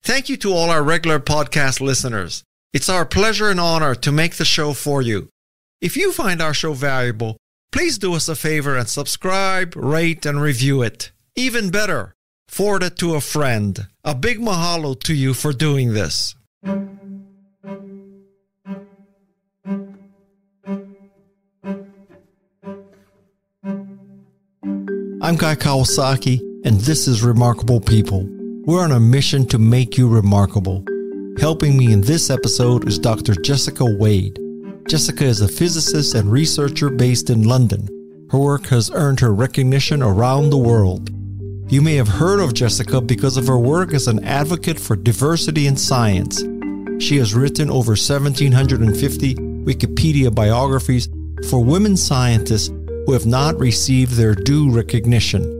Thank you to all our regular podcast listeners. It's our pleasure and honor to make the show for you. If you find our show valuable, please do us a favor and subscribe, rate, and review it. Even better, forward it to a friend. A big mahalo to you for doing this. I'm Guy Kawasaki, and this is Remarkable People. We're on a mission to make you remarkable. Helping me in this episode is Dr. Jessica Wade. Jessica is a physicist and researcher based in London. Her work has earned her recognition around the world. You may have heard of Jessica because of her work as an advocate for diversity in science. She has written over 1,750 Wikipedia biographies for women scientists who have not received their due recognition.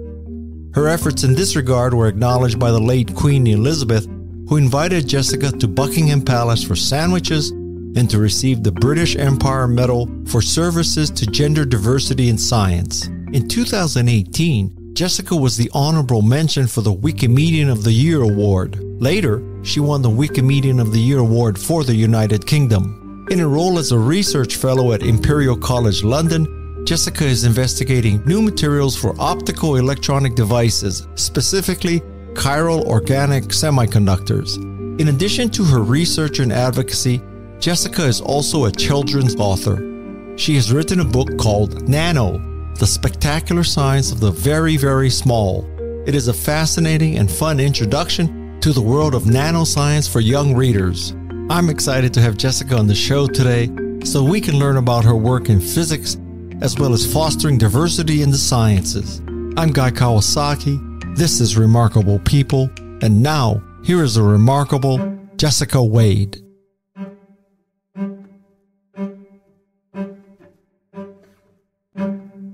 Her efforts in this regard were acknowledged by the late Queen Elizabeth, who invited Jessica to Buckingham Palace for sandwiches and to receive the British Empire Medal for services to gender diversity in science. In 2018, Jessica was the honorable mention for the Wikimedian of the Year award. Later, she won the Wikimedian of the Year award for the United Kingdom. In her role as a research fellow at Imperial College London, Jessica is investigating new materials for optoelectronic devices, specifically chiral organic semiconductors. In addition to her research and advocacy, Jessica is also a children's author. She has written a book called Nano, The Spectacular Science of the Very, Very Small. It is a fascinating and fun introduction to the world of nanoscience for young readers. I'm excited to have Jessica on the show today so we can learn about her work in physics as well as fostering diversity in the sciences. I'm Guy Kawasaki. This is Remarkable People. And now, here is a remarkable Jessica Wade.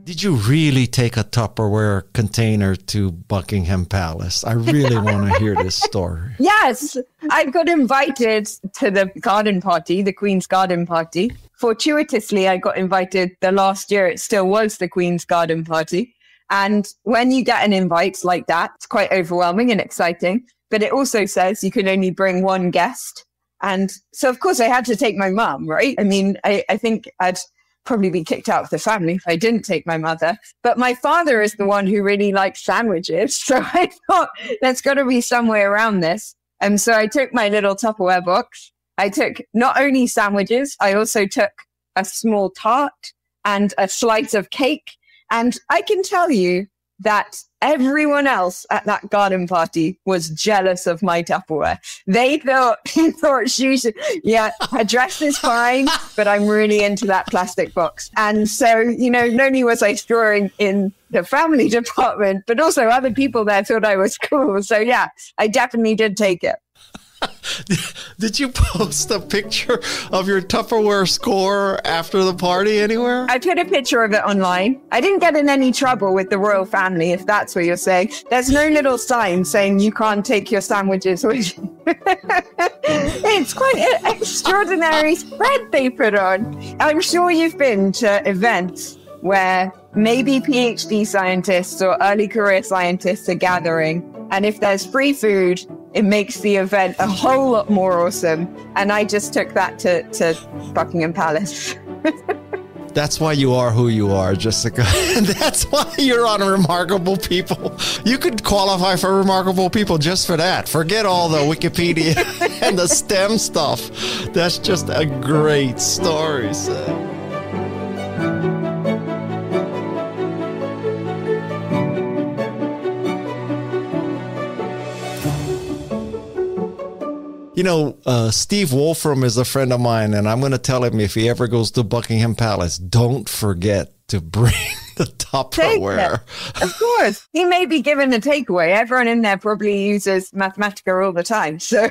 Did you really take a Tupperware container to Buckingham Palace? I really want to hear this story. Yes, I got invited to the garden party, the Queen's garden party. Fortuitously, I got invited the last year. It still was the Queen's garden party. And when you get an invite like that, it's quite overwhelming and exciting. But it also says you can only bring one guest. And so, of course, I had to take my mum, right? I mean, I think I'd probably be kicked out of the family if I didn't take my mother. But my father is the one who really likes sandwiches. So I thought there's got to be some way around this. And so I took my little Tupperware box. I took not only sandwiches, I also took a small tart and a slice of cake. And I can tell you that everyone else at that garden party was jealous of my Tupperware. They thought she should, her dress is fine, but I'm really into that plastic box. And so, not only was I storing in the family department, but also other people there thought I was cool. So yeah, I definitely did take it. Did you post a picture of your Tupperware score after the party anywhere? I put a picture of it online. I didn't get in any trouble with the royal family, if that's what you're saying. There's no little sign saying you can't take your sandwiches with you. It's quite an extraordinary spread they put on. I'm sure you've been to events where maybe PhD scientists or early career scientists are gathering. And if there's free food, it makes the event a whole lot more awesome. And I just took that to Buckingham Palace. That's why you are who you are, Jessica. That's why you're on Remarkable People. You could qualify for Remarkable People just for that. Forget all the Wikipedia and the STEM stuff. That's just a great story, Sam. Steve Wolfram is a friend of mine, and I'm going to tell him if he ever goes to Buckingham Palace, don't forget to bring the Tupperware. Of course. He may be given a takeaway. Everyone in there probably uses Mathematica all the time. So.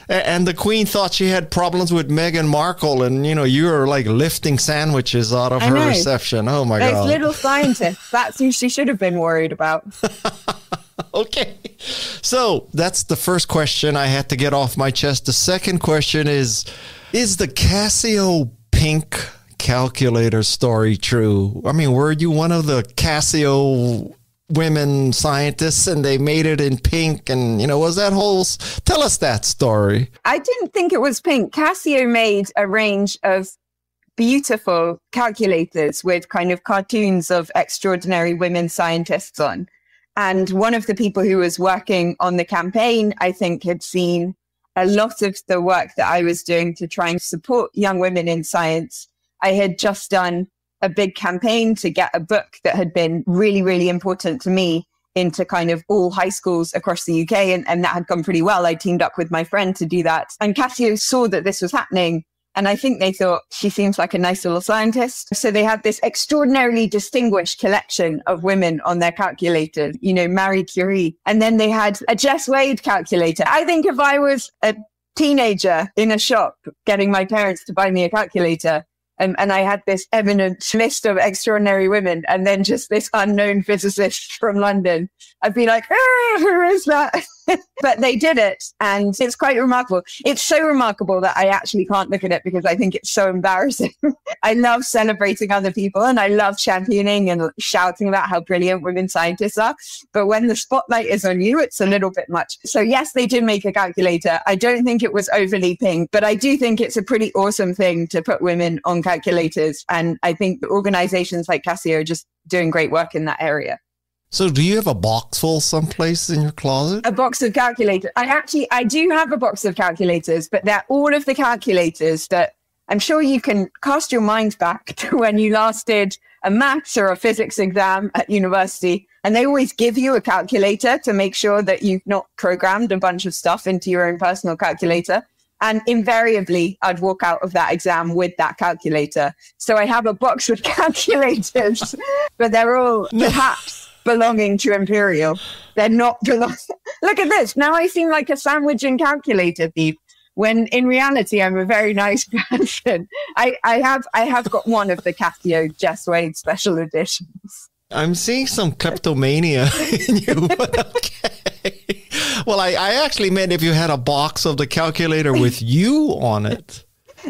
And the Queen thought she had problems with Meghan Markle, and you were like lifting sandwiches out of her reception. Oh my God! Those little scientists. That's who she should have been worried about. Okay, so that's the first question I had to get off my chest. The second question is the Casio pink calculator story true? I mean, were you one of the Casio women scientists and they made it in pink? And, was that whole... Tell us that story. I didn't think it was pink. Casio made a range of beautiful calculators with kind of cartoons of extraordinary women scientists on. And one of the people who was working on the campaign, I think, had seen a lot of the work that I was doing to try and support young women in science. I had just done a big campaign to get a book that had been really, really important to me into kind of all high schools across the UK. And that had gone pretty well. I teamed up with my friend to do that. And Casio saw that this was happening. And I think they thought, she seems like a nice little scientist. So they had this extraordinarily distinguished collection of women on their calculators, Marie Curie. And then they had a Jess Wade calculator. I think if I was a teenager in a shop getting my parents to buy me a calculator, and I had this eminent list of extraordinary women and then just this unknown physicist from London, I'd be like, who is that? But they did it. And it's quite remarkable. It's so remarkable that I actually can't look at it because I think it's so embarrassing. I love celebrating other people and I love championing and shouting about how brilliant women scientists are. But when the spotlight is on you, it's a little bit much. So yes, they did make a calculator. I don't think it was overly pink, but I do think it's a pretty awesome thing to put women on calculators. And I think organizations like Casio are just doing great work in that area. So do you have a box full someplace in your closet? A box of calculators. I do have a box of calculators, but they're all of the calculators that I'm sure you can cast your mind back to when you last did a maths or a physics exam at university. And they always give you a calculator to make sure that you've not programmed a bunch of stuff into your own personal calculator. And invariably, I'd walk out of that exam with that calculator. So I have a box with calculators, but they're all perhaps belonging to Imperial. They're not belonging. Look at this. Now I seem like a sandwich and calculator thief, when in reality, I'm a very nice person. I have got one of the Casio Jess Wade special editions. I'm seeing some kleptomania in you, but okay. Well, I actually meant if you had a box of the calculator with you on it.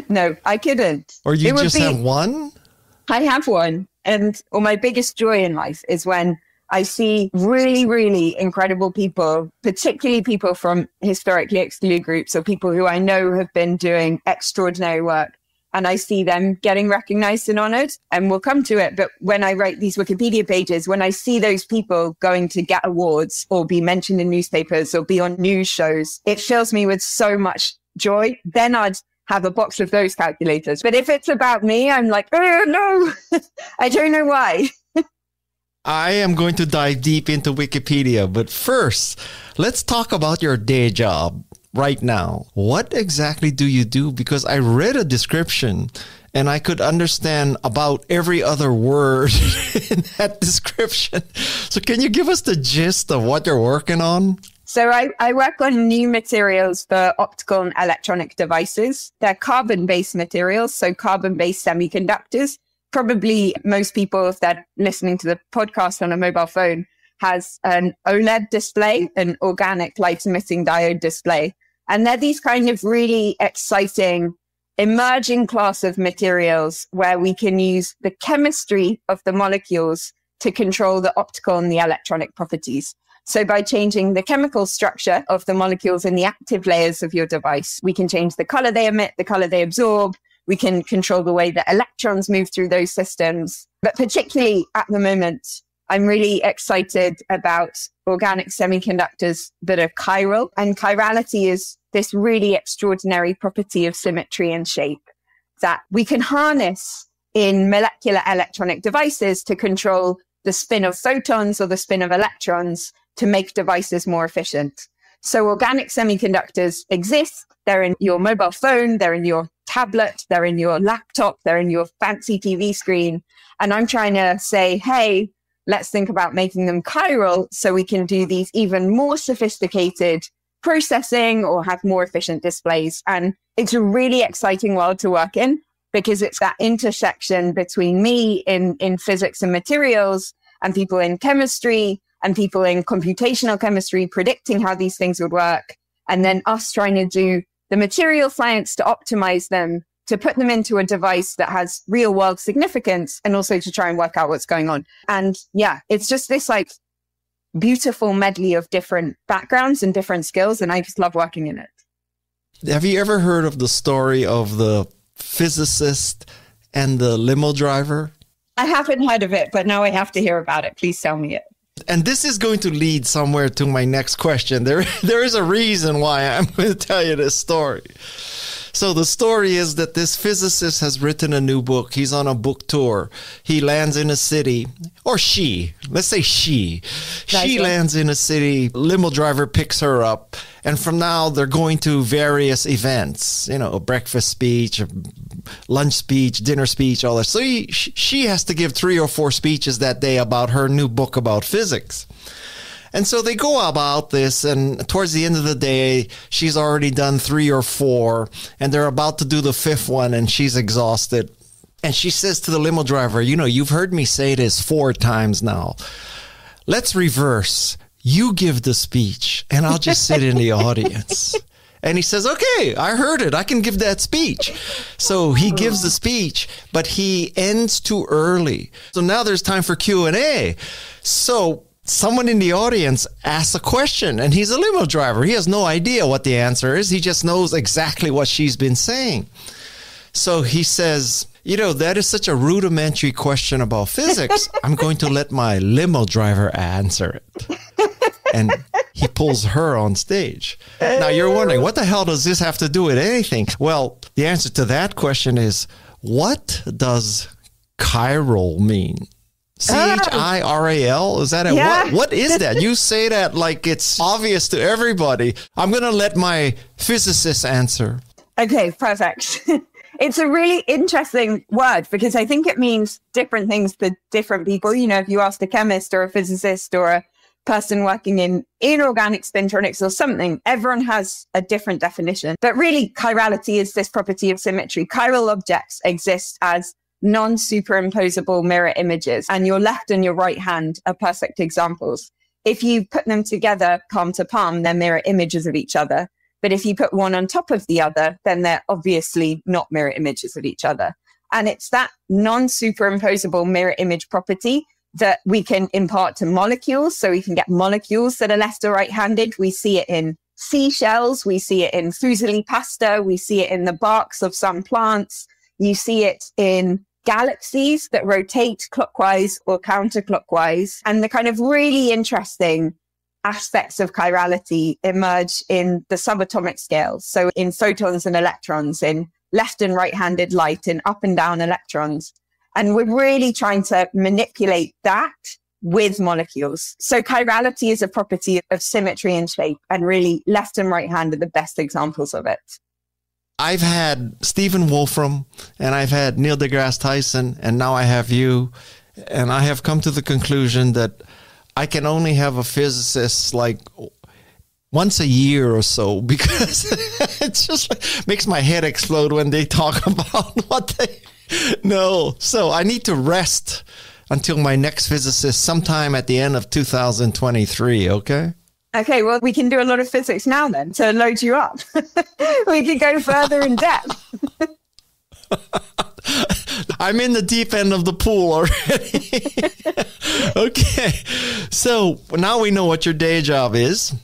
No, I couldn't. Or you just have one? I have one. Or my biggest joy in life is when I see really, really incredible people, particularly people from historically excluded groups or people who I know have been doing extraordinary work. And I see them getting recognized and honored, and we'll come to it. But when I write these Wikipedia pages, when I see those people going to get awards or be mentioned in newspapers or be on news shows, it fills me with so much joy. Then I'd have a box of those calculators. But if it's about me, I'm like, oh, no, I don't know why. I am going to dive deep into Wikipedia. But first, let's talk about your day job. Right now, what exactly do you do? Because I read a description and I could understand about every other word in that description. So can you give us the gist of what you're working on? So I work on new materials for optical and electronic devices. They're carbon-based materials, so carbon-based semiconductors. Probably most people, if they're listening to the podcast on a mobile phone, has an OLED display, an organic light-emitting diode display. And they're these kind of really exciting emerging class of materials where we can use the chemistry of the molecules to control the optical and the electronic properties. So by changing the chemical structure of the molecules in the active layers of your device, we can change the color they emit, the color they absorb. We can control the way that electrons move through those systems. But particularly at the moment, I'm really excited about organic semiconductors that are chiral. And chirality is this really extraordinary property of symmetry and shape that we can harness in molecular electronic devices to control the spin of photons or the spin of electrons to make devices more efficient. So organic semiconductors exist. They're in your mobile phone, they're in your tablet, they're in your laptop, they're in your fancy TV screen. And I'm trying to say, hey, let's think about making them chiral so we can do these even more sophisticated processing or have more efficient displays. And it's a really exciting world to work in because it's that intersection between me in physics and materials and people in chemistry and people in computational chemistry predicting how these things would work. And then us trying to do the material science to optimize them to put them into a device that has real world significance and also to try and work out what's going on. And yeah, it's just this like beautiful medley of different backgrounds and different skills. And I just love working in it. Have you ever heard of the story of the physicist and the limo driver? I haven't heard of it, but now I have to hear about it. Please tell me it. And this is going to lead somewhere to my next question. There is a reason why I'm going to tell you this story. So the story is that this physicist has written a new book. He's on a book tour. He lands in a city, or she, let's say she. She lands in a city, limo driver picks her up, and from now they're going to various events, you know, a breakfast speech, a lunch speech, dinner speech, all that. So she has to give 3 or 4 speeches that day about her new book about physics. And so they go about this, and towards the end of the day, she's already done 3 or 4, and they're about to do the 5th one, and she's exhausted. And she says to the limo driver, you know, you've heard me say this 4 times now. Let's reverse. You give the speech, and I'll just sit in the audience. And he says, okay, I heard it. I can give that speech. So he gives the speech, but he ends too early. So now there's time for Q&A. So someone in the audience asks a question, and he's a limo driver. He has no idea what the answer is. He just knows exactly what she's been saying. So he says, you know, that is such a rudimentary question about physics. I'm going to let my limo driver answer it. And he pulls her on stage. Now you're wondering, what the hell does this have to do with anything? Well, the answer to that question is, what does chiral mean? CHIRAL? Is that a what? What is that? You say that like it's obvious to everybody. I'm going to let my physicist answer. Okay, perfect. It's a really interesting word because I think it means different things to different people. You know, if you ask a chemist or a physicist or a person working in inorganic spintronics or something, everyone has a different definition. But really, chirality is this property of symmetry. Chiral objects exist as non-superimposable mirror images, and your left and your right hand are perfect examples. If you put them together palm to palm, they're mirror images of each other. But if you put one on top of the other, then they're obviously not mirror images of each other. And it's that non-superimposable mirror image property that we can impart to molecules. So we can get molecules that are left or right-handed. We see it in seashells. We see it in fusilli pasta. We see it in the barks of some plants. You see it in galaxies that rotate clockwise or counterclockwise. And the kind of really interesting aspects of chirality emerge in the subatomic scale. So in photons and electrons, in left and right-handed light, in up and down electrons. And we're really trying to manipulate that with molecules. So chirality is a property of symmetry and shape, and really left and right hand are the best examples of it. I've had Stephen Wolfram, and I've had Neil deGrasse Tyson, and now I have you. And I have come to the conclusion that I can only have a physicist like once a year or so, because it just like makes my head explode when they talk about what they know. So I need to rest until my next physicist sometime at the end of 2023, okay? Okay, well, we can do a lot of physics now then to load you up. We can go further in depth. I'm in the deep end of the pool already. Okay, so now we know what your day job is.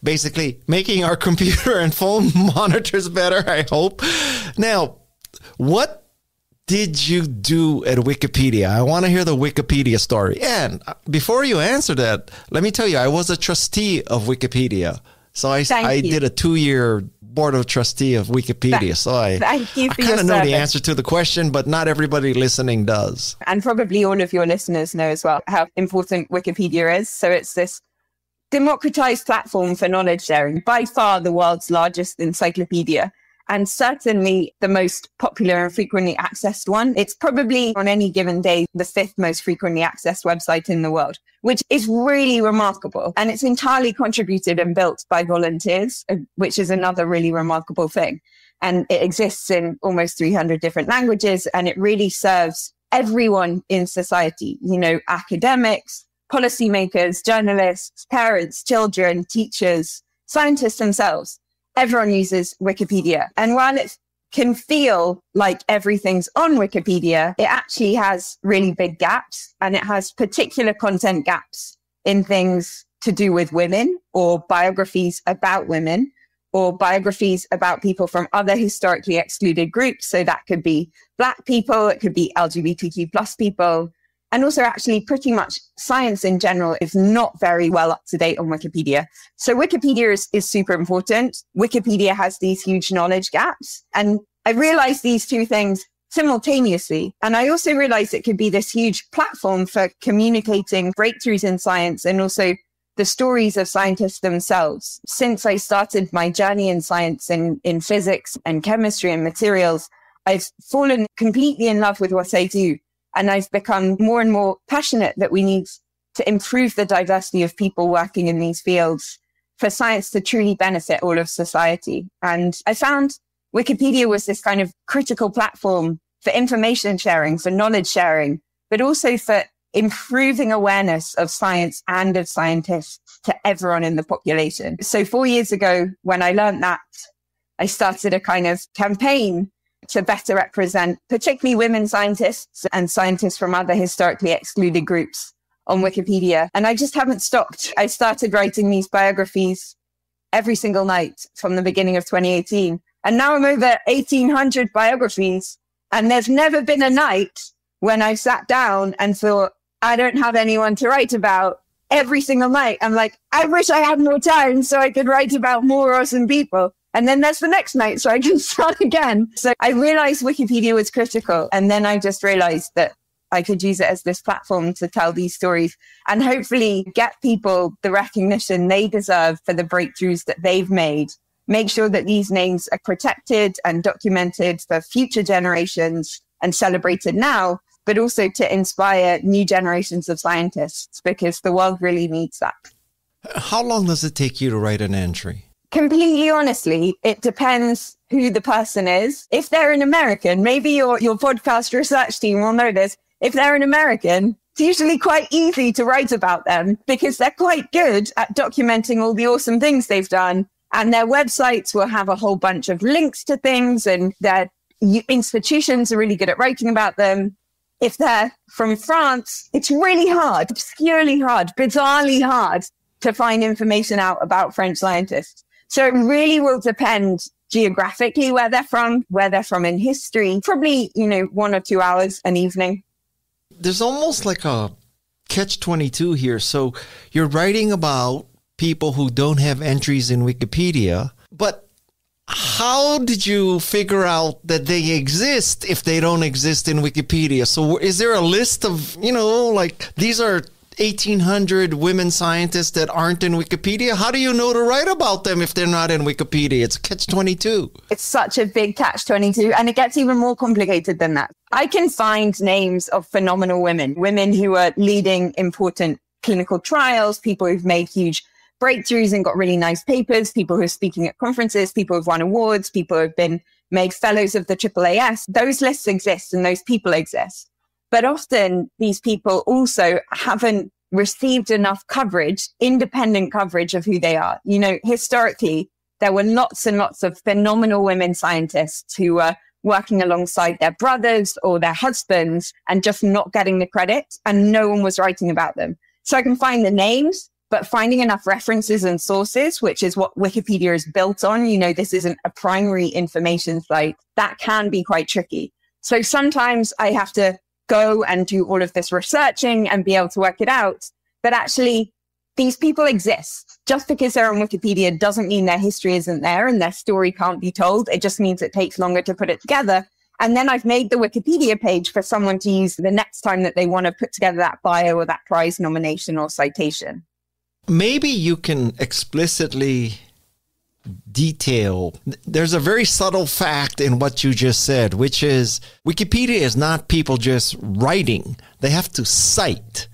Basically, making our computer and phone monitors better, I hope. Now, what did you do at Wikipedia? I want to hear the Wikipedia story. And before you answer that, let me tell you, I was a trustee of Wikipedia. So I did a 2-year board of trustee of Wikipedia. So I kind of know the answer to the question, but not everybody listening does. And probably all of your listeners know as well how important Wikipedia is. So it's this democratized platform for knowledge sharing, by far the world's largest encyclopedia, and certainly the most popular and frequently accessed one. It's probably on any given day the 5th most frequently accessed website in the world, which is really remarkable. And it's entirely contributed and built by volunteers, which is another really remarkable thing. And it exists in almost 300 different languages, and it really serves everyone in society, you know, academics, policymakers, journalists, parents, children, teachers, scientists themselves. Everyone uses Wikipedia. And while it's can feel like everything's on Wikipedia, it actually has really big gaps, and it has particular content gaps in things to do with women, or biographies about women, or biographies about people from other historically excluded groups. So that could be Black people, it could be LGBTQ plus people. And also actually pretty much science in general is not very well up to date on Wikipedia. So Wikipedia is super important. Wikipedia has these huge knowledge gaps. And I realized these two things simultaneously. And I also realized it could be this huge platform for communicating breakthroughs in science and also the stories of scientists themselves. Since I started my journey in science in physics and chemistry and materials, I've fallen completely in love with what I do. And I've become more and more passionate that we need to improve the diversity of people working in these fields for science to truly benefit all of society. And I found Wikipedia was this kind of critical platform for information sharing, for knowledge sharing, but also for improving awareness of science and of scientists to everyone in the population. So 4 years ago, when I learned that, I started a kind of campaign to better represent particularly women scientists and scientists from other historically excluded groups on Wikipedia. And I just haven't stopped. I started writing these biographies every single night from the beginning of 2018. And now I'm over 1,800 biographies. And there's never been a night when I sat down and thought, I don't have anyone to write about. Every single night, I'm like, I wish I had more time so I could write about more awesome people. And then there's the next night, so I can start again. So I realized Wikipedia was critical. And then I just realized that I could use it as this platform to tell these stories and hopefully get people the recognition they deserve for the breakthroughs that they've made. Make sure that these names are protected and documented for future generations and celebrated now, but also to inspire new generations of scientists, because the world really needs that. How long does it take you to write an entry? Completely honestly, it depends who the person is. If they're an American, maybe your podcast research team will know this. If they're an American, it's usually quite easy to write about them because they're quite good at documenting all the awesome things they've done. And their websites will have a whole bunch of links to things, and their institutions are really good at writing about them. If they're from France, it's really hard, obscurely hard, bizarrely hard to find information out about French scientists. So it really will depend geographically where they're from in history, probably, 1 or 2 hours an evening. There's almost like a catch-22 here. So you're writing about people who don't have entries in Wikipedia, but how did you figure out that they exist if they don't exist in Wikipedia? So is there a list of, these are 1,800 women scientists that aren't in Wikipedia? How do you know to write about them if they're not in Wikipedia? It's a catch-22. It's such a big catch-22, and it gets even more complicated than that. I can find names of phenomenal women who are leading important clinical trials, people who've made huge breakthroughs and got really nice papers, people who are speaking at conferences, people who've won awards, people who've been made fellows of the AAAS. Those lists exist and those people exist. But often these people also haven't received enough coverage, independent coverage of who they are. Historically, there were lots and lots of phenomenal women scientists who were working alongside their brothers or their husbands and just not getting the credit, and no one was writing about them. So I can find the names, but finding enough references and sources, which is what Wikipedia is built on, this isn't a primary information site, that can be quite tricky. So sometimes I have to go and do all of this researching and be able to work it out. But actually, these people exist. Just because they're on Wikipedia doesn't mean their history isn't there and their story can't be told. It just means it takes longer to put it together. And then I've made the Wikipedia page for someone to use the next time that they want to put together that bio or that prize nomination or citation. Maybe you can explicitly detail. There's a very subtle fact in what you just said, which is Wikipedia is not people just writing. They have to cite.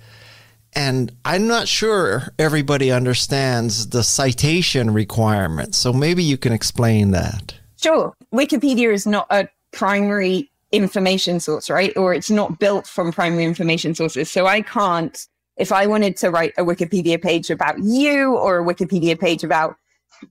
And I'm not sure everybody understands the citation requirement. So maybe you can explain that. Sure. Wikipedia is not a primary information source, right? Or it's not built from primary information sources. So I can't, if I wanted to write a Wikipedia page about you or a Wikipedia page about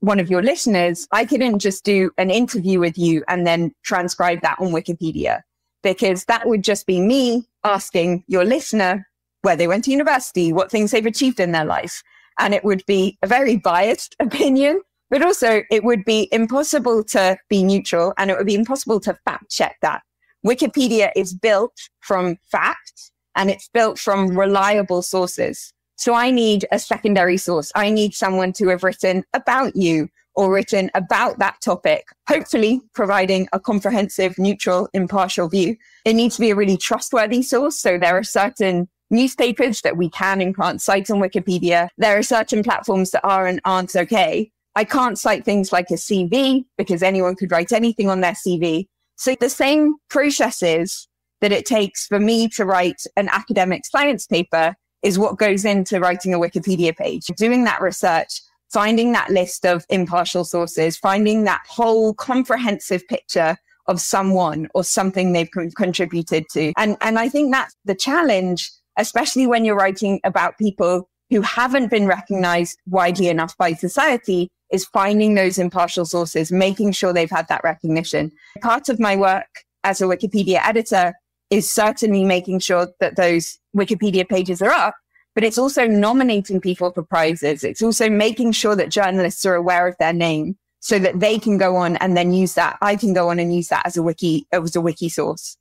one of your listeners, I couldn't just do an interview with you and then transcribe that on Wikipedia, because that would just be me asking your listener where they went to university, what things they've achieved in their life. And it would be a very biased opinion, but also it would be impossible to be neutral, and it would be impossible to fact check that. Wikipedia is built from facts, and it's built from reliable sources. So I need a secondary source. I need someone to have written about you or written about that topic, hopefully providing a comprehensive, neutral, impartial view. It needs to be a really trustworthy source. So there are certain newspapers that we can and can't cite on Wikipedia. There are certain platforms that are and aren't okay. I can't cite things like a CV because anyone could write anything on their CV. So the same processes that it takes for me to write an academic science paper is what goes into writing a Wikipedia page. Doing that research, finding that list of impartial sources, finding that whole comprehensive picture of someone or something they've contributed to. And I think that's the challenge, especially when you're writing about people who haven't been recognized widely enough by society, is finding those impartial sources, making sure they've had that recognition. Part of my work as a Wikipedia editor is certainly making sure that those Wikipedia pages are up, but it's also nominating people for prizes. It's also making sure that journalists are aware of their name so that they can go on and then use that. I can go on and use that as a wiki source.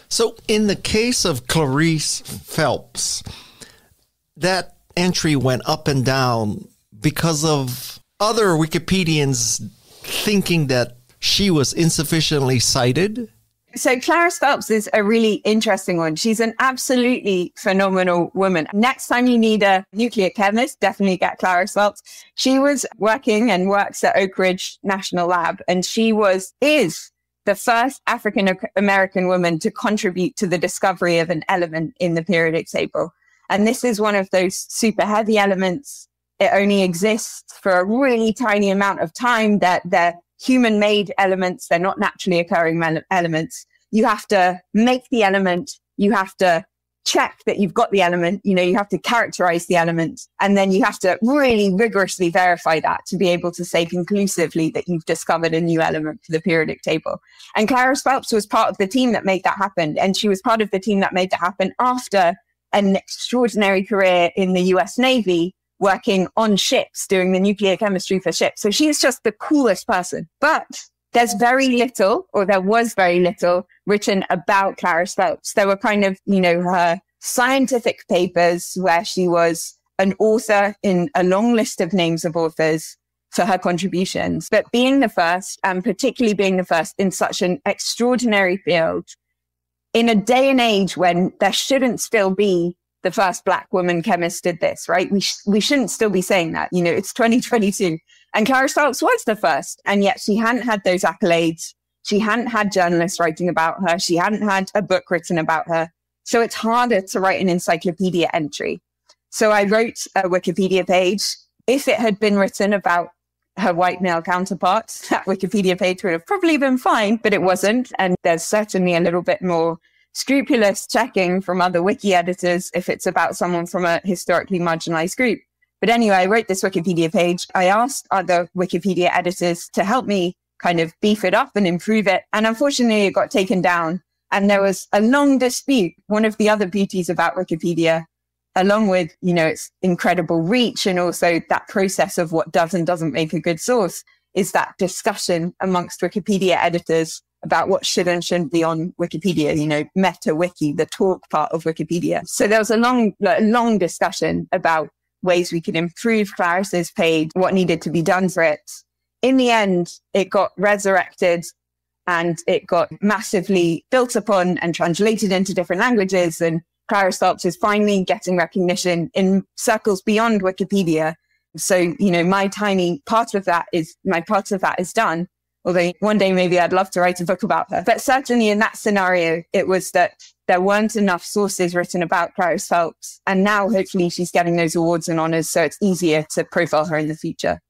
So in the case of Clarice Phelps, that entry went up and down because of other Wikipedians thinking that she was insufficiently cited. So Clarice Phelps is a really interesting one. She's an absolutely phenomenal woman. Next time you need a nuclear chemist, definitely get Clarice Phelps. She was working and works at Oak Ridge National Lab, and she is the first African-American woman to contribute to the discovery of an element in the periodic table. And this is one of those super heavy elements. It only exists for a really tiny amount of time. That they're human-made elements. They're not naturally occurring elements. You have to make the element. You have to check that you've got the element. You have to characterize the element. And then you have to really rigorously verify that to be able to say conclusively that you've discovered a new element for the periodic table. And Clarice Phelps was part of the team that made that happen. And she was part of the team that made that happen after an extraordinary career in the US Navy, working on ships, doing the nuclear chemistry for ships. So she's just the coolest person. But there was very little written about Clarice Phelps. There were kind of, her scientific papers where she was an author in a long list of names of authors for her contributions. But being the first, and particularly being the first in such an extraordinary field, in a day and age when there shouldn't still be the first Black woman chemist did this, right? We shouldn't still be saying that. It's 2022. And Clarice Phelps was the first. And yet she hadn't had those accolades. She hadn't had journalists writing about her. She hadn't had a book written about her. So it's harder to write an encyclopedia entry. So I wrote a Wikipedia page. If it had been written about her white male counterparts, that Wikipedia page would have probably been fine, but it wasn't. And there's certainly a little bit more scrupulous checking from other wiki editors if it's about someone from a historically marginalized group. But anyway, I wrote this Wikipedia page. I asked other Wikipedia editors to help me kind of beef it up and improve it. And unfortunately, it got taken down. And there was a long dispute. One of the other beauties about Wikipedia, along with, its incredible reach and also that process of what does and doesn't make a good source, is that discussion amongst Wikipedia editors about what should and shouldn't be on Wikipedia, meta wiki, the talk part of Wikipedia. So there was a long discussion about ways we could improve Clarice's page, what needed to be done for it. In the end, it got resurrected and it got massively built upon and translated into different languages. And Clarice Phelps is finally getting recognition in circles beyond Wikipedia. So, my part of that is done. Although one day maybe I'd love to write a book about her. But certainly in that scenario, it was that there weren't enough sources written about Clarice Phelps. And now hopefully she's getting those awards and honors, so it's easier to profile her in the future.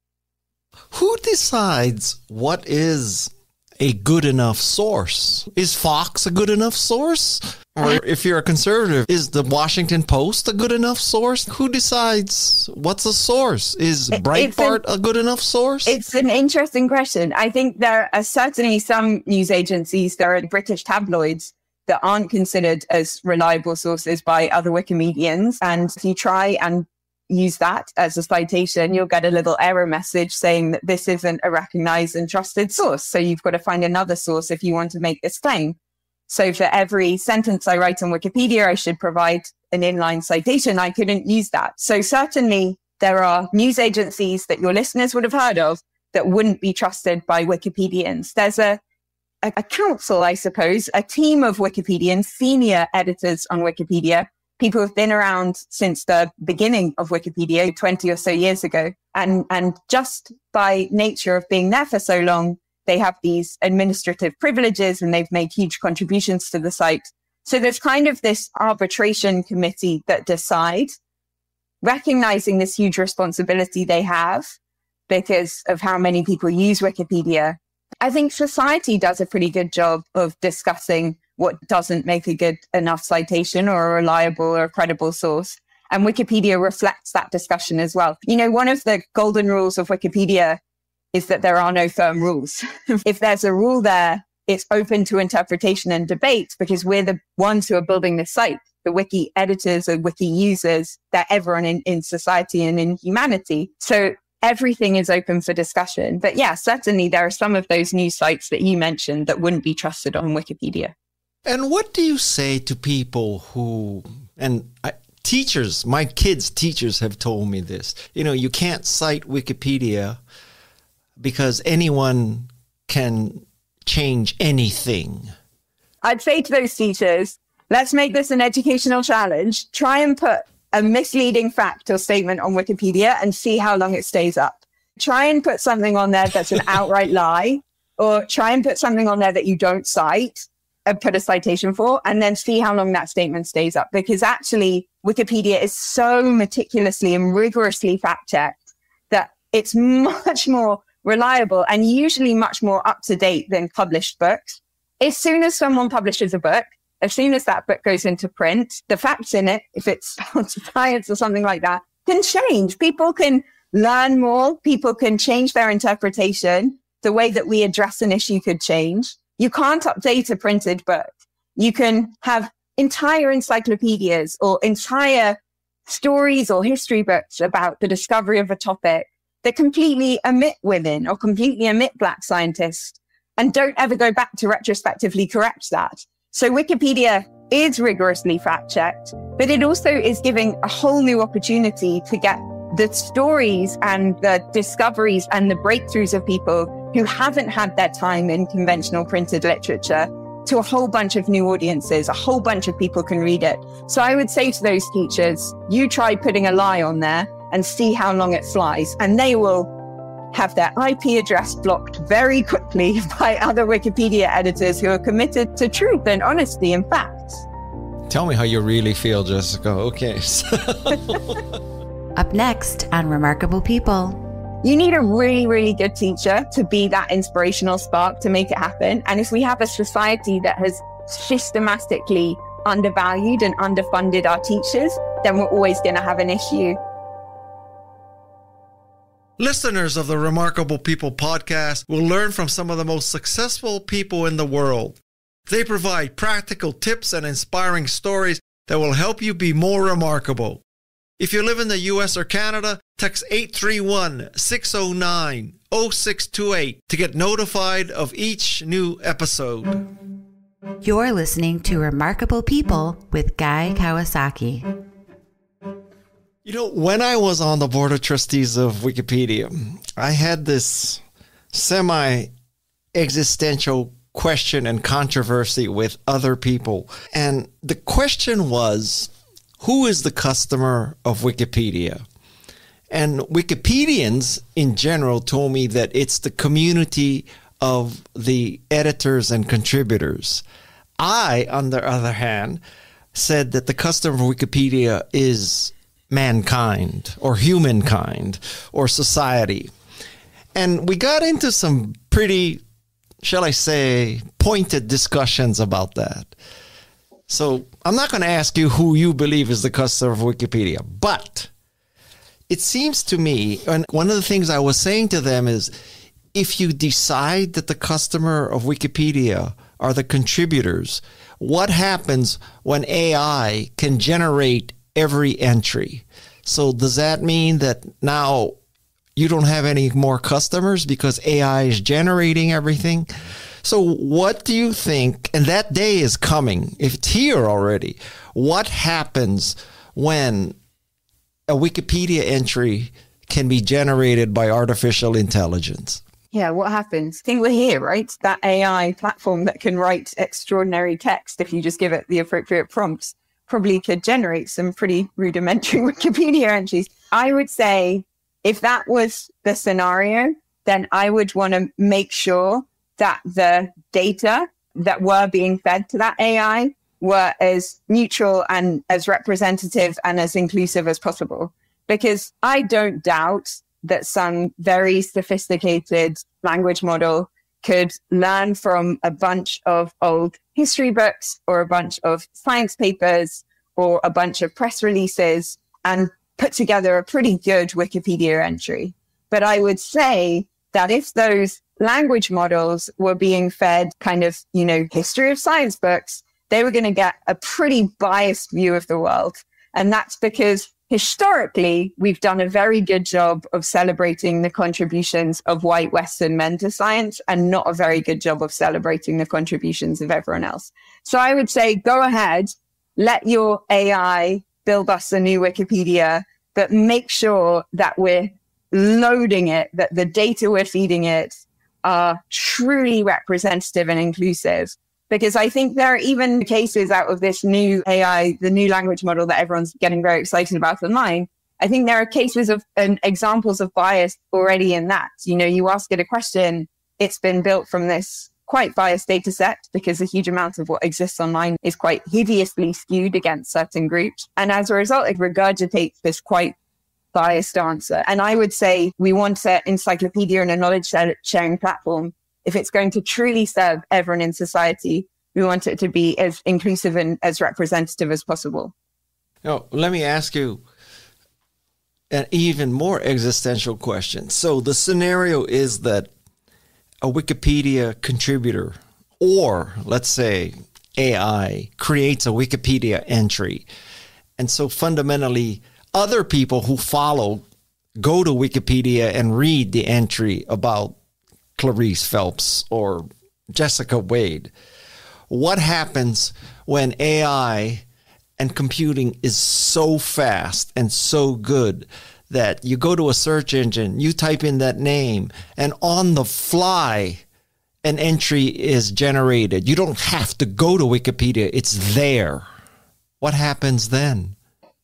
Who decides what is a good enough source? Is Fox a good enough source? Or if you're a conservative, is the Washington Post a good enough source? Who decides what's a source? Is Breitbart a good enough source? It's an interesting question. I think there are certainly some news agencies, there are British tabloids that aren't considered as reliable sources by other Wikimedians. And if you try and use that as a citation, you'll get a little error message saying that this isn't a recognized and trusted source. So you've got to find another source if you want to make this claim. So for every sentence I write on Wikipedia, I should provide an inline citation. I couldn't use that. So certainly there are news agencies that your listeners would have heard of that wouldn't be trusted by Wikipedians. There's a council, I suppose, a team of Wikipedians, senior editors on Wikipedia, people who've been around since the beginning of Wikipedia 20 or so years ago. And just by nature of being there for so long, they have these administrative privileges and they've made huge contributions to the site. So there's kind of this arbitration committee that decide, recognizing this huge responsibility they have because of how many people use Wikipedia. I think society does a pretty good job of discussing what doesn't make a good enough citation or a reliable or a credible source. And Wikipedia reflects that discussion as well. You know, one of the golden rules of Wikipedia is that there are no firm rules. If there's a rule there, it's open to interpretation and debate because we're the ones who are building this site. The wiki editors or wiki users, they're everyone in society and in humanity. So everything is open for discussion. But yeah, certainly there are some of those news sites that you mentioned that wouldn't be trusted on Wikipedia. And what do you say to people who, teachers, my kids' teachers have told me this, you can't cite Wikipedia because anyone can change anything. I'd say to those teachers, let's make this an educational challenge. Try and put a misleading fact or statement on Wikipedia and see how long it stays up. Try and put something on there that's an outright lie, or try and put something on there that you don't cite and put a citation for, and then see how long that statement stays up. Because actually, Wikipedia is so meticulously and rigorously fact-checked that it's much more reliable and usually much more up-to-date than published books. As soon as someone publishes a book, as soon as that book goes into print, the facts in it, if it's science or something like that, can change. People can learn more. People can change their interpretation. The way that we address an issue could change. You can't update a printed book. You can have entire encyclopedias or entire stories or history books about the discovery of a topic that completely omit women or completely omit Black scientists and don't ever go back to retrospectively correct that. So Wikipedia is rigorously fact-checked, but it also is giving a whole new opportunity to get the stories and the discoveries and the breakthroughs of people who haven't had their time in conventional printed literature to a whole bunch of new audiences. A whole bunch of people can read it. So I would say to those teachers, you try putting a lie on there and see how long it flies, and they will have their IP address blocked very quickly by other Wikipedia editors who are committed to truth and honesty and facts. Tell me how you really feel, Jessica. Okay. Up next on Remarkable People. You need a really, really good teacher to be that inspirational spark to make it happen. And if we have a society that has systematically undervalued and underfunded our teachers, then we're always going to have an issue. Listeners of the Remarkable People podcast will learn from some of the most successful people in the world. They provide practical tips and inspiring stories that will help you be more remarkable. If you live in the US or Canada, text 831-609-0628 to get notified of each new episode. You're listening to Remarkable People with Guy Kawasaki. When I was on the board of trustees of Wikipedia, I had this semi-existential question and controversy with other people. And the question was, who is the customer of Wikipedia? And Wikipedians in general told me that it's the community of the editors and contributors. I, on the other hand, said that the customer of Wikipedia is mankind or humankind or society. And we got into some pretty, shall I say, pointed discussions about that. So I'm not going to ask you who you believe is the customer of Wikipedia, but it seems to me, and one of the things I was saying to them is, if you decide that the customer of Wikipedia are the contributors, what happens when AI can generate every entry? So does that mean that now you don't have any more customers because AI is generating everything? So what do you think, and that day is coming, if it's here already, what happens when a Wikipedia entry can be generated by artificial intelligence? Yeah, what happens? I think we're here, right? That AI platform that can write extraordinary text if you just give it the appropriate prompts probably could generate some pretty rudimentary Wikipedia entries. I would say if that was the scenario, then I would want to make sure that the data that were being fed to that AI were as neutral and as representative and as inclusive as possible. Because I don't doubt that some very sophisticated language model could learn from a bunch of old history books or a bunch of science papers or a bunch of press releases and put together a pretty good Wikipedia entry. But I would say that if those language models were being fed kind of, history of science books, they were going to get a pretty biased view of the world. And that's because historically, we've done a very good job of celebrating the contributions of white Western men to science and not a very good job of celebrating the contributions of everyone else. So I would say, go ahead, let your AI build us a new Wikipedia, but make sure that we're loading it, that the data we're feeding it are truly representative and inclusive. Because I think there are even cases out of this new AI, the new language model that everyone's getting very excited about online. I think there are cases of examples of bias already in that. You ask it a question, it's been built from this quite biased data set because a huge amount of what exists online is quite hideously skewed against certain groups. And as a result, it regurgitates this quite biased answer. And I would say we want an encyclopedia and a knowledge sharing platform. If it's going to truly serve everyone in society, we want it to be as inclusive and as representative as possible. Now, let me ask you an even more existential question. So the scenario is that a Wikipedia contributor, or let's say AI, creates a Wikipedia entry. And so fundamentally, other people who follow go to Wikipedia and read the entry about Clarice Phelps or Jessica Wade. What happens when AI and computing is so fast and so good that you go to a search engine, you type in that name, and on the fly, an entry is generated? You don't have to go to Wikipedia. It's there. What happens then?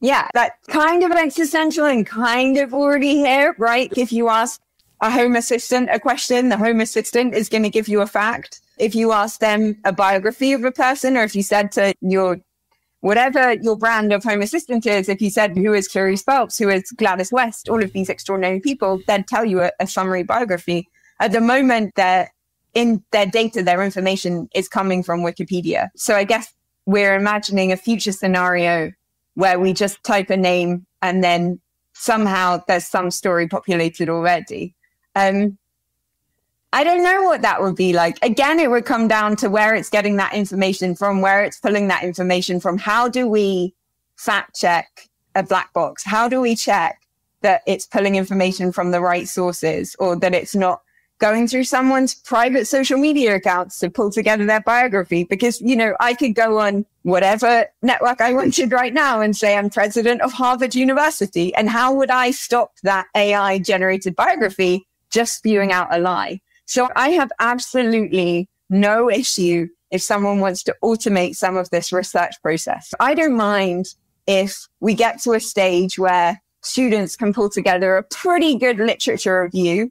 Yeah, that's kind of existential and kind of already here, right? If you ask a Home Assistant a question, the Home Assistant is going to give you a fact. If you ask them a biography of a person, or if you said to whatever your brand of Home Assistant is, if you said, who is Clarice Phelps, who is Gladys West, all of these extraordinary people, they'd tell you a summary biography. At the moment, in their data, their information is coming from Wikipedia. So I guess we're imagining a future scenario where we just type a name and then somehow there's some story populated already. I don't know what that would be like. Again, it would come down to where it's getting that information from, where it's pulling that information from. How do we fact check a black box? How do we check that it's pulling information from the right sources, or that it's not going through someone's private social media accounts to pull together their biography? Because, I could go on whatever network I wanted right now and say I'm president of Harvard University. And how would I stop that AI generated biography just spewing out a lie? So I have absolutely no issue if someone wants to automate some of this research process. I don't mind if we get to a stage where students can pull together a pretty good literature review,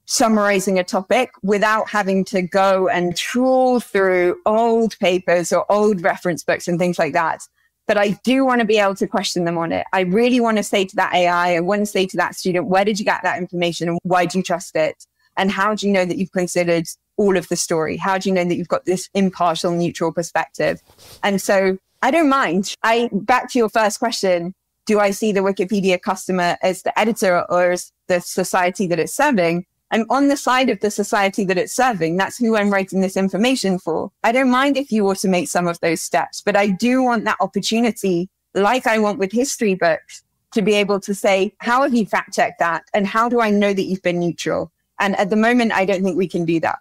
summarizing a topic without having to go and trawl through old papers or old reference books and things like that. But I do want to be able to question them on it. I really want to say to that AI, I want to say to that student, where did you get that information and why do you trust it? And how do you know that you've considered all of the story? How do you know that you've got this impartial, neutral perspective? And so I don't mind. Back to your first question, do I see the Wikipedia customer as the editor or as the society that it's serving? I'm on the side of the society that it's serving. That's who I'm writing this information for. I don't mind if you automate some of those steps, but I do want that opportunity, like I want with history books, to be able to say, how have you fact checked that? And how do I know that you've been neutral? And at the moment, I don't think we can do that.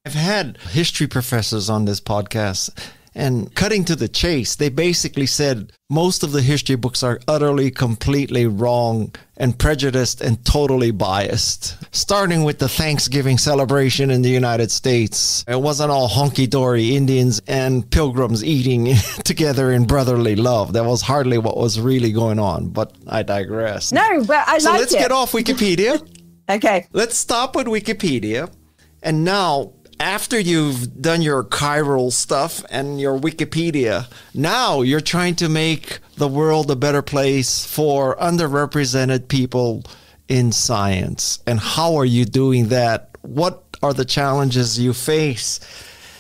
I've had history professors on this podcast, and cutting to the chase, they basically said most of the history books are utterly, completely wrong and prejudiced and totally biased. Starting with the Thanksgiving celebration in the United States. It wasn't all hunky-dory Indians and pilgrims eating together in brotherly love. That was hardly what was really going on, but I digress. No, but I like it. So let's get off Wikipedia. Okay. Let's stop with Wikipedia. And now, after you've done your chiral stuff and your Wikipedia, now you're trying to make the world a better place for underrepresented people in science. And how are you doing that? What are the challenges you face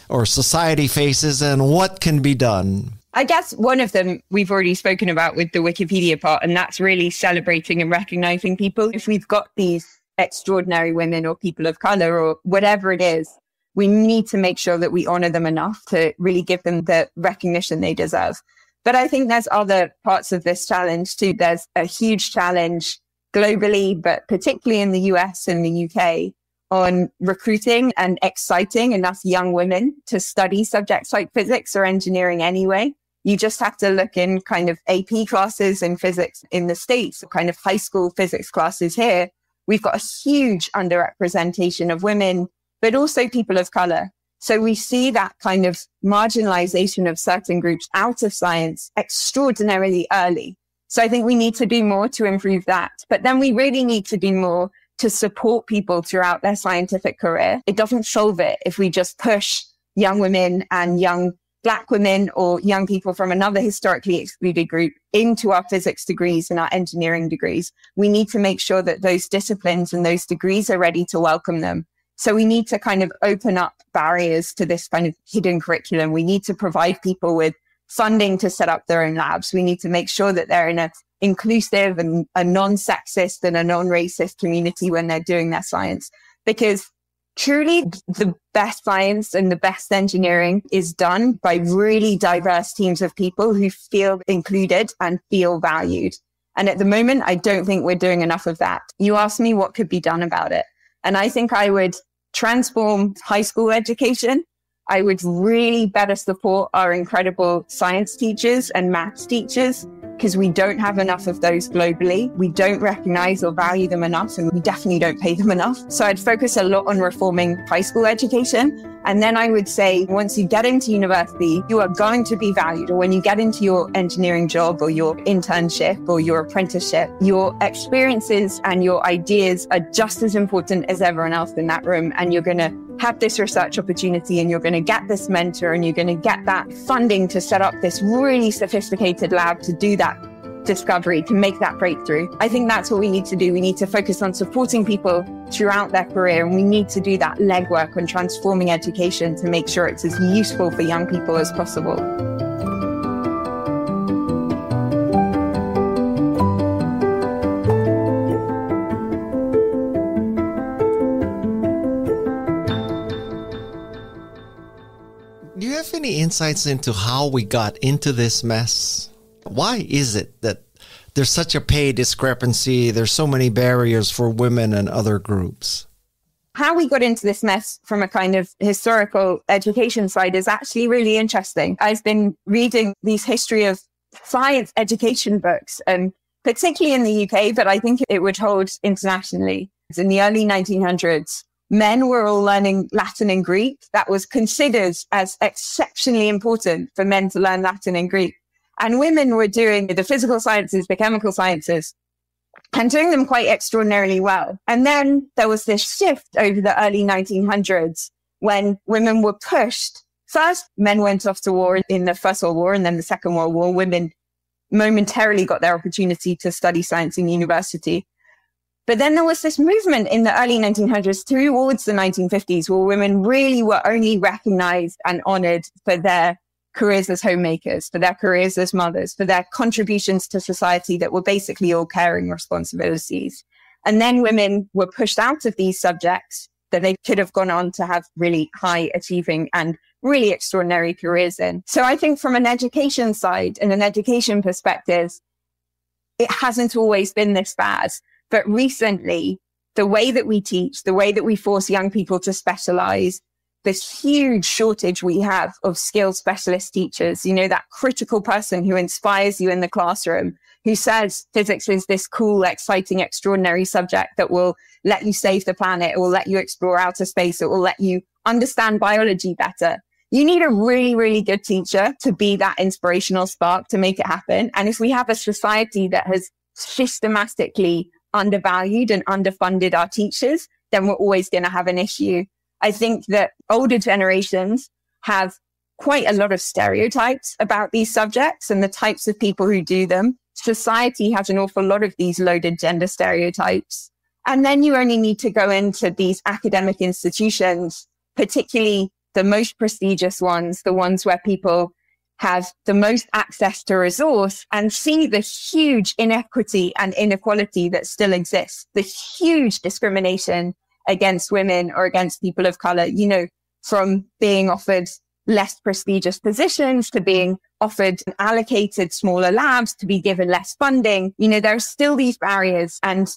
or society faces, and what can be done? I guess one of them we've already spoken about with the Wikipedia part, and that's really celebrating and recognizing people. If we've got these extraordinary women or people of color or whatever it is, we need to make sure that we honor them enough to really give them the recognition they deserve. But I think there's other parts of this challenge too. There's a huge challenge globally, but particularly in the US and the UK, on recruiting and exciting enough young women to study subjects like physics or engineering anyway. You just have to look in kind of AP classes in physics in the States, kind of high school physics classes here. We've got a huge underrepresentation of women, but also people of color. So we see that kind of marginalization of certain groups out of science extraordinarily early. So I think we need to do more to improve that. But then we really need to do more to support people throughout their scientific career. It doesn't solve it if we just push young women and young Black women or young people from another historically excluded group into our physics degrees and our engineering degrees. We need to make sure that those disciplines and those degrees are ready to welcome them. So we need to kind of open up barriers to this kind of hidden curriculum. We need to provide people with funding to set up their own labs. We need to make sure that they're in an inclusive and a non-sexist and a non-racist community when they're doing their science. Because truly the best science and the best engineering is done by really diverse teams of people who feel included and feel valued. And at the moment, I don't think we're doing enough of that. You asked me what could be done about it. And I think I would transform high school education. I would really better support our incredible science teachers and maths teachers, because we don't have enough of those globally. We don't recognize or value them enough, and we definitely don't pay them enough. So I'd focus a lot on reforming high school education. And then I would say, once you get into university, you are going to be valued. Or when you get into your engineering job or your internship or your apprenticeship, your experiences and your ideas are just as important as everyone else in that room. And you're going to have this research opportunity, and you're going to get this mentor, and you're going to get that funding to set up this really sophisticated lab to do that discovery, to make that breakthrough. I think that's what we need to do. We need to focus on supporting people throughout their career, and we need to do that legwork on transforming education to make sure it's as useful for young people as possible. Do you have any insights into how we got into this mess? Why is it that there's such a pay discrepancy? There's so many barriers for women and other groups. How we got into this mess from a kind of historical education side is actually really interesting. I've been reading these history of science education books, and particularly in the UK, but I think it would hold internationally. In the early 1900s, men were all learning Latin and Greek. That was considered as exceptionally important for men to learn Latin and Greek. And women were doing the physical sciences, the chemical sciences, and doing them quite extraordinarily well. And then there was this shift over the early 1900s when women were pushed. First, men went off to war in the First World War, and then the Second World War. Women momentarily got their opportunity to study science in university. But then there was this movement in the early 1900s towards the 1950s where women really were only recognized and honored for their careers as homemakers, for their careers as mothers, for their contributions to society that were basically all caring responsibilities. And then women were pushed out of these subjects that they could have gone on to have really high achieving and really extraordinary careers in. So I think from an education side and an education perspective, it hasn't always been this bad. But recently, the way that we teach, the way that we force young people to specialize, this huge shortage we have of skilled specialist teachers, you know, that critical person who inspires you in the classroom, who says physics is this cool, exciting, extraordinary subject that will let you save the planet, it will let you explore outer space, it will let you understand biology better. You need a really, really good teacher to be that inspirational spark to make it happen. And if we have a society that has systematically undervalued and underfunded our teachers, then we're always going to have an issue. I think that older generations have quite a lot of stereotypes about these subjects and the types of people who do them. Society has an awful lot of these loaded gender stereotypes. And then you only need to go into these academic institutions, particularly the most prestigious ones, the ones where people have the most access to resource, and see the huge inequity and inequality that still exists, the huge discrimination against women or against people of color, you know, from being offered less prestigious positions to being offered allocated smaller labs, to be given less funding. You know, there are still these barriers. And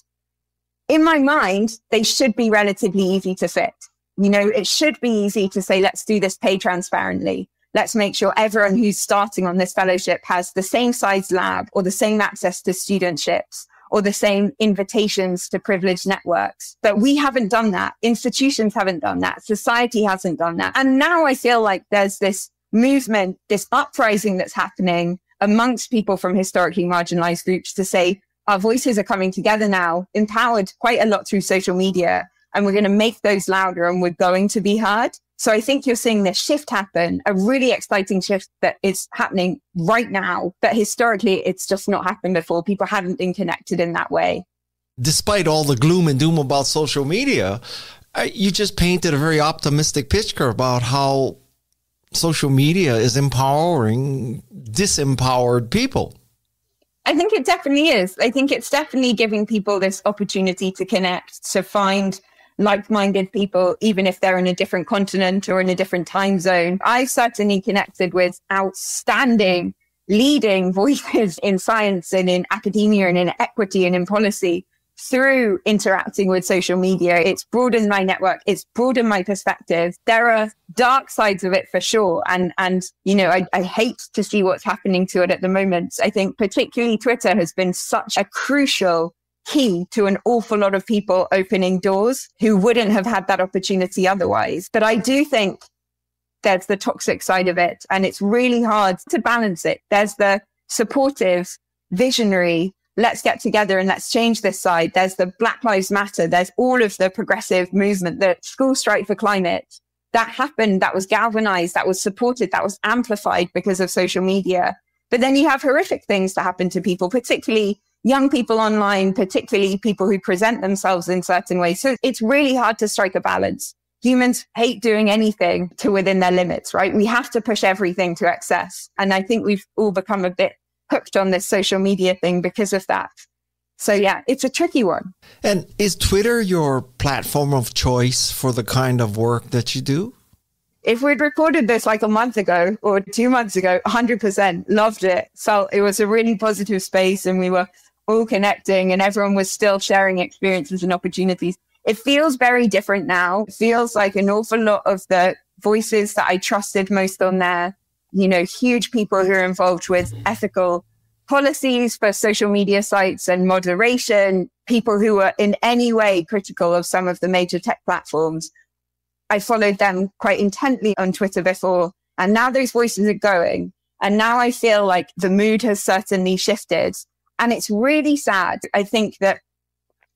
in my mind, they should be relatively easy to fit. You know, it should be easy to say, let's do this pay transparently. Let's make sure everyone who's starting on this fellowship has the same size lab or the same access to studentships or the same invitations to privileged networks. But we haven't done that. Institutions haven't done that. Society hasn't done that. And now I feel like there's this movement, this uprising that's happening amongst people from historically marginalized groups to say, our voices are coming together now, empowered quite a lot through social media, and we're going to make those louder and we're going to be heard. So I think you're seeing this shift happen, a really exciting shift that is happening right now. But historically, it's just not happened before. People haven't been connected in that way. Despite all the gloom and doom about social media, you just painted a very optimistic picture about how social media is empowering disempowered people. I think it definitely is. I think it's definitely giving people this opportunity to connect, to find like-minded people, even if they're in a different continent or in a different time zone. I've certainly connected with outstanding leading voices in science and in academia and in equity and in policy through interacting with social media. It's broadened my network. It's broadened my perspective. There are dark sides of it for sure. And you know, I hate to see what's happening to it at the moment. I think particularly Twitter has been such a crucial key to an awful lot of people opening doors who wouldn't have had that opportunity otherwise. But I do think there's the toxic side of it, and it's really hard to balance it. There's the supportive, visionary, let's get together and let's change this side. There's the Black Lives Matter. There's all of the progressive movement, the school strike for climate. That happened, that was galvanized, that was supported, that was amplified because of social media. But then you have horrific things that happen to people, particularly young people online, particularly people who present themselves in certain ways. So it's really hard to strike a balance. Humans hate doing anything to within their limits, right? We have to push everything to excess. And I think we've all become a bit hooked on this social media thing because of that. So yeah, it's a tricky one. And is Twitter your platform of choice for the kind of work that you do? If we'd recorded this like a month ago or 2 months ago, 100% loved it. Felt it was a really positive space and we were all connecting and everyone was still sharing experiences and opportunities. It feels very different now. It feels like an awful lot of the voices that I trusted most on there, you know, huge people who are involved with ethical policies for social media sites and moderation, people who are in any way critical of some of the major tech platforms. I followed them quite intently on Twitter before, and now those voices are going. And now I feel like the mood has certainly shifted. And it's really sad. I think that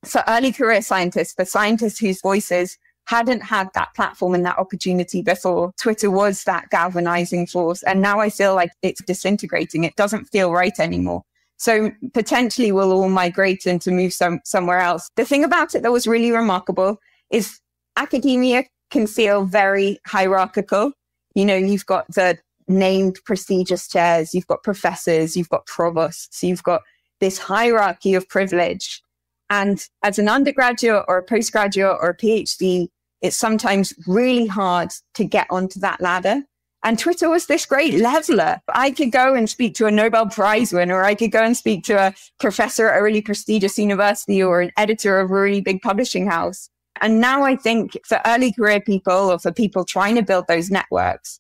for early career scientists, for scientists whose voices hadn't had that platform and that opportunity before, Twitter was that galvanizing force. And now I feel like it's disintegrating. It doesn't feel right anymore. So potentially we'll all migrate and to move somewhere else. The thing about it that was really remarkable is academia can feel very hierarchical. You know, you've got the named prestigious chairs, you've got professors, you've got provosts, you've got this hierarchy of privilege. And as an undergraduate or a postgraduate or a PhD, it's sometimes really hard to get onto that ladder. And Twitter was this great leveler. I could go and speak to a Nobel Prize winner, or I could go and speak to a professor at a really prestigious university or an editor of a really big publishing house. And now I think for early career people or for people trying to build those networks,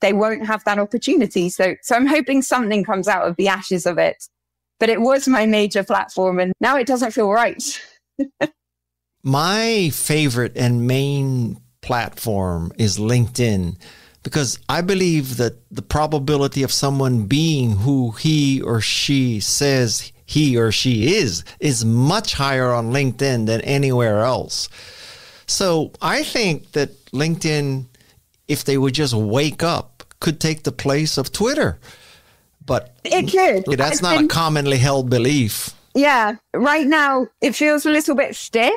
they won't have that opportunity. So I'm hoping something comes out of the ashes of it. But it was my major platform and now it doesn't feel right. My favorite and main platform is LinkedIn, because I believe that the probability of someone being who he or she says he or she is much higher on LinkedIn than anywhere else. So I think that LinkedIn, if they would just wake up, could take the place of Twitter. But it could. That's not a commonly held belief. Yeah. Right now, it feels a little bit stiff.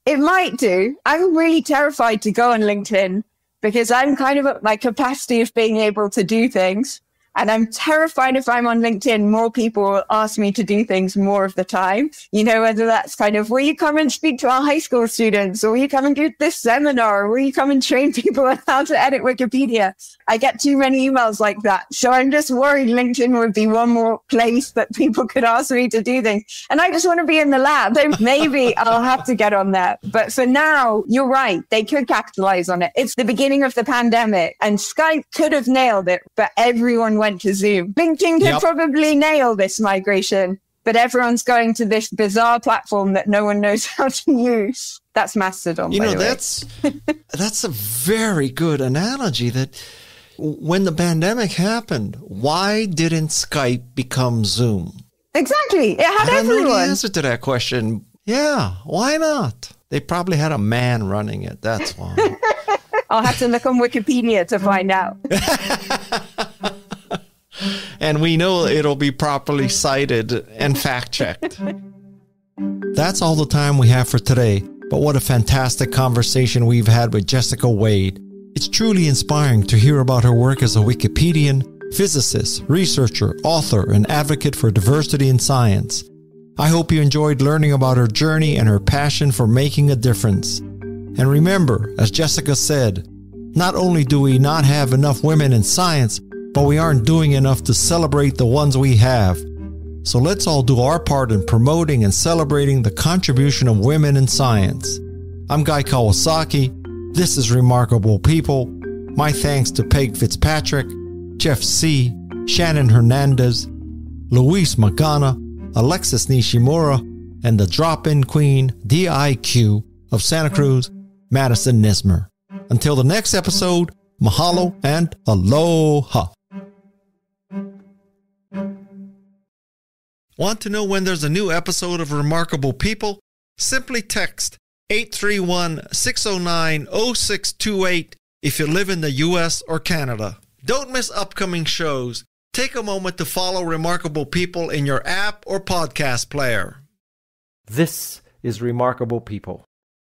It might do. I'm really terrified to go on LinkedIn because I'm kind of at my capacity of being able to do things. And I'm terrified if I'm on LinkedIn, more people will ask me to do things more of the time. You know, whether that's kind of, will you come and speak to our high school students? Or will you come and do this seminar? Or will you come and train people on how to edit Wikipedia? I get too many emails like that. So I'm just worried LinkedIn would be one more place that people could ask me to do things. And I just want to be in the lab. So maybe I'll have to get on that. But for now, you're right. They could capitalize on it. It's the beginning of the pandemic and Skype could have nailed it, but everyone went to Zoom. LinkedIn could probably nail this migration, but everyone's going to this bizarre platform that no one knows how to use. That's Mastodon. You know, that's a very good analogy. That when the pandemic happened, why didn't Skype become Zoom? Exactly. It had everyone. I don't know the answer to that question. Yeah, why not? They probably had a man running it. That's why. I'll have to look on Wikipedia to find out. And we know it'll be properly cited and fact-checked. That's all the time we have for today, but what a fantastic conversation we've had with Jessica Wade. It's truly inspiring to hear about her work as a Wikipedian, physicist, researcher, author, and advocate for diversity in science. I hope you enjoyed learning about her journey and her passion for making a difference. And remember, as Jessica said, not only do we not have enough women in science, but we aren't doing enough to celebrate the ones we have. So let's all do our part in promoting and celebrating the contribution of women in science. I'm Guy Kawasaki. This is Remarkable People. My thanks to Peg Fitzpatrick, Jeff C., Shannon Hernandez, Luis Magana, Alexis Nishimura, and the drop-in queen, DIQ, of Santa Cruz, Madison Nismer. Until the next episode, mahalo and aloha. Want to know when there's a new episode of Remarkable People? Simply text 831-609-0628 if you live in the US or Canada. Don't miss upcoming shows. Take a moment to follow Remarkable People in your app or podcast player. This is Remarkable People.